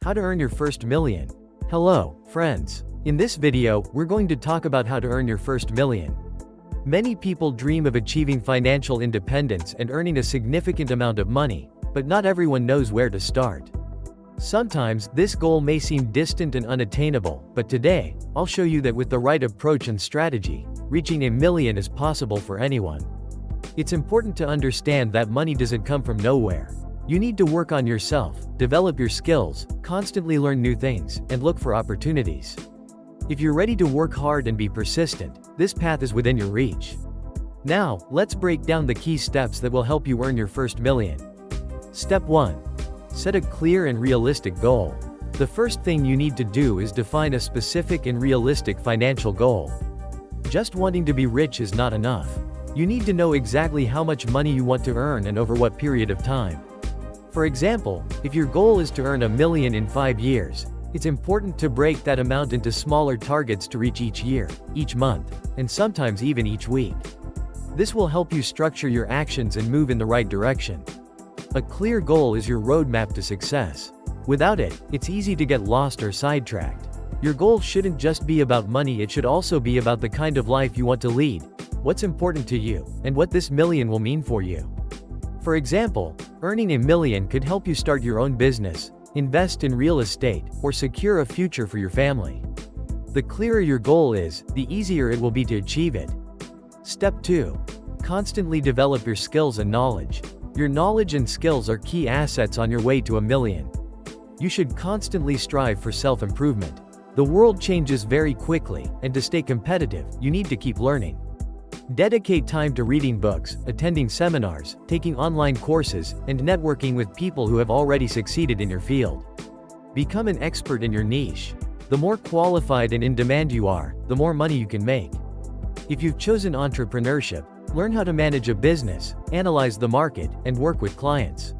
How to earn your first million. Hello, friends. In this video, we're going to talk about how to earn your first million. Many people dream of achieving financial independence and earning a significant amount of money, but not everyone knows where to start. Sometimes, this goal may seem distant and unattainable, but today, I'll show you that with the right approach and strategy, reaching $1 million is possible for anyone. It's important to understand that money doesn't come from nowhere. You need to work on yourself, develop your skills, constantly learn new things, and look for opportunities. If you're ready to work hard and be persistent, this path is within your reach. Now, let's break down the key steps that will help you earn your first million. Step 1. Set a clear and realistic goal. The first thing you need to do is define a specific and realistic financial goal. Just wanting to be rich is not enough. You need to know exactly how much money you want to earn and over what period of time. For example, if your goal is to earn $1 million in 5 years, it's important to break that amount into smaller targets to reach each year, each month, and sometimes even each week. This will help you structure your actions and move in the right direction. A clear goal is your roadmap to success. Without it, it's easy to get lost or sidetracked. Your goal shouldn't just be about money, it should also be about the kind of life you want to lead, what's important to you, and what this million will mean for you. For example, earning $1 million could help you start your own business, invest in real estate, or secure a future for your family. The clearer your goal is, the easier it will be to achieve it. Step 2. Constantly develop your skills and knowledge. Your knowledge and skills are key assets on your way to $1 million. You should constantly strive for self-improvement. The world changes very quickly, and to stay competitive, you need to keep learning. Dedicate time to reading books, attending seminars, taking online courses, and networking with people who have already succeeded in your field. Become an expert in your niche. The more qualified and in demand you are, the more money you can make. If you've chosen entrepreneurship, learn how to manage a business, analyze the market, and work with clients.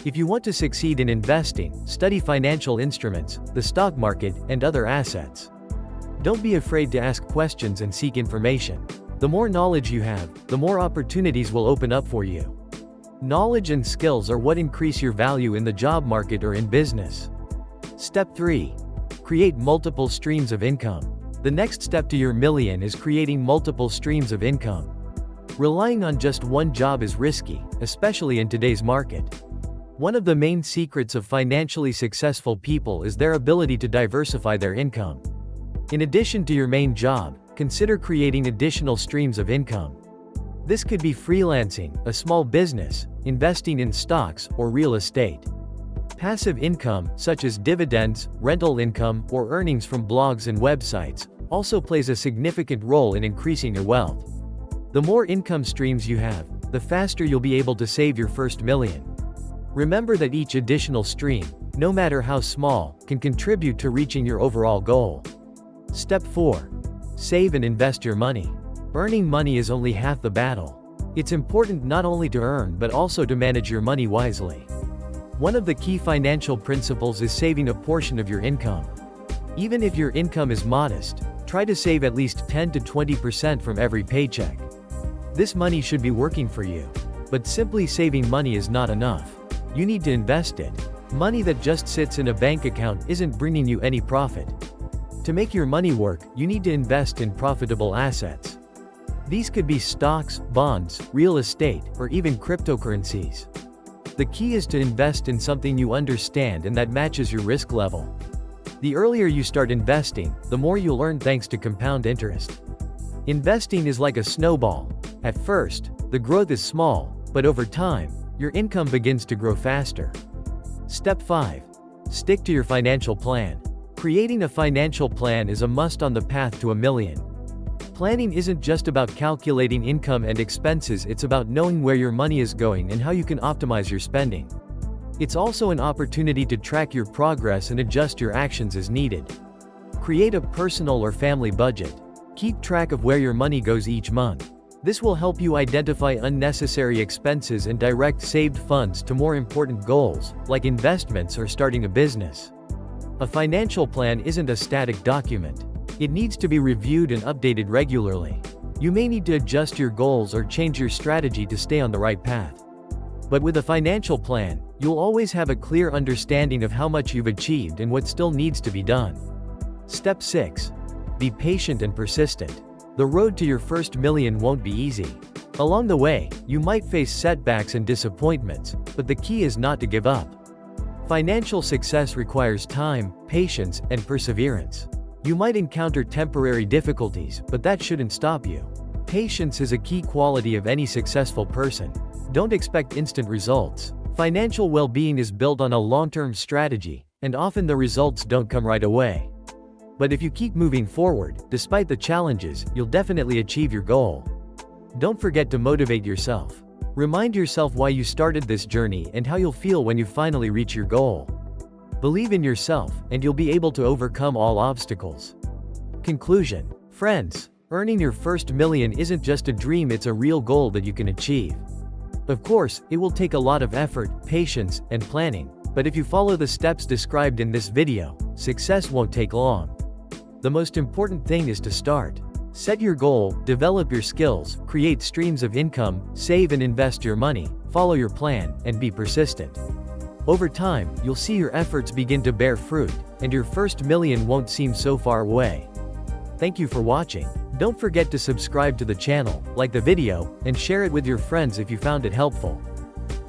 If you want to succeed in investing, study financial instruments, the stock market, and other assets. Don't be afraid to ask questions and seek information. The more knowledge you have, the more opportunities will open up for you. Knowledge and skills are what increase your value in the job market or in business. Step 3. Create multiple streams of income. The next step to your million is creating multiple streams of income. Relying on just one job is risky, especially in today's market. One of the main secrets of financially successful people is their ability to diversify their income. In addition to your main job, consider creating additional streams of income. This could be freelancing, a small business, investing in stocks, or real estate. Passive income, such as dividends, rental income, or earnings from blogs and websites, also plays a significant role in increasing your wealth. The more income streams you have, the faster you'll be able to save your first million. Remember that each additional stream, no matter how small, can contribute to reaching your overall goal. Step 4. Save and invest your money. Earning money is only half the battle. It's important not only to earn but also to manage your money wisely. One of the key financial principles is saving a portion of your income. Even if your income is modest, try to save at least 10 to 20% from every paycheck. This money should be working for you. But simply saving money is not enough. You need to invest it. Money that just sits in a bank account isn't bringing you any profit. To make your money work, you need to invest in profitable assets. These could be stocks, bonds, real estate, or even cryptocurrencies. The key is to invest in something you understand and that matches your risk level. The earlier you start investing, the more you'll earn thanks to compound interest. Investing is like a snowball. At first, the growth is small, but over time, your income begins to grow faster. Step 5. Stick to your financial plan. Creating a financial plan is a must on the path to $1 million. Planning isn't just about calculating income and expenses, it's about knowing where your money is going and how you can optimize your spending. It's also an opportunity to track your progress and adjust your actions as needed. Create a personal or family budget. Keep track of where your money goes each month. This will help you identify unnecessary expenses and direct saved funds to more important goals, like investments or starting a business. A financial plan isn't a static document. It needs to be reviewed and updated regularly. You may need to adjust your goals or change your strategy to stay on the right path. But with a financial plan, you'll always have a clear understanding of how much you've achieved and what still needs to be done. Step 6. Be patient and persistent. The road to your first million won't be easy. Along the way, you might face setbacks and disappointments, but the key is not to give up. Financial success requires time, patience, and perseverance. You might encounter temporary difficulties, but that shouldn't stop you. Patience is a key quality of any successful person. Don't expect instant results. Financial well-being is built on a long-term strategy, and often the results don't come right away. But if you keep moving forward, despite the challenges, you'll definitely achieve your goal. Don't forget to motivate yourself. Remind yourself why you started this journey and how you'll feel when you finally reach your goal. Believe in yourself, and you'll be able to overcome all obstacles. Conclusion. Friends, earning your first million isn't just a dream, it's a real goal that you can achieve. Of course, it will take a lot of effort, patience, and planning, but if you follow the steps described in this video, success won't take long. The most important thing is to start. Set your goal, develop your skills, create streams of income, save and invest your money, follow your plan, and be persistent. Over time, you'll see your efforts begin to bear fruit, and your first million won't seem so far away. Thank you for watching. Don't forget to subscribe to the channel, like the video, and share it with your friends if you found it helpful.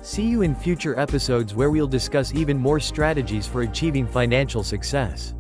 See you in future episodes where we'll discuss even more strategies for achieving financial success.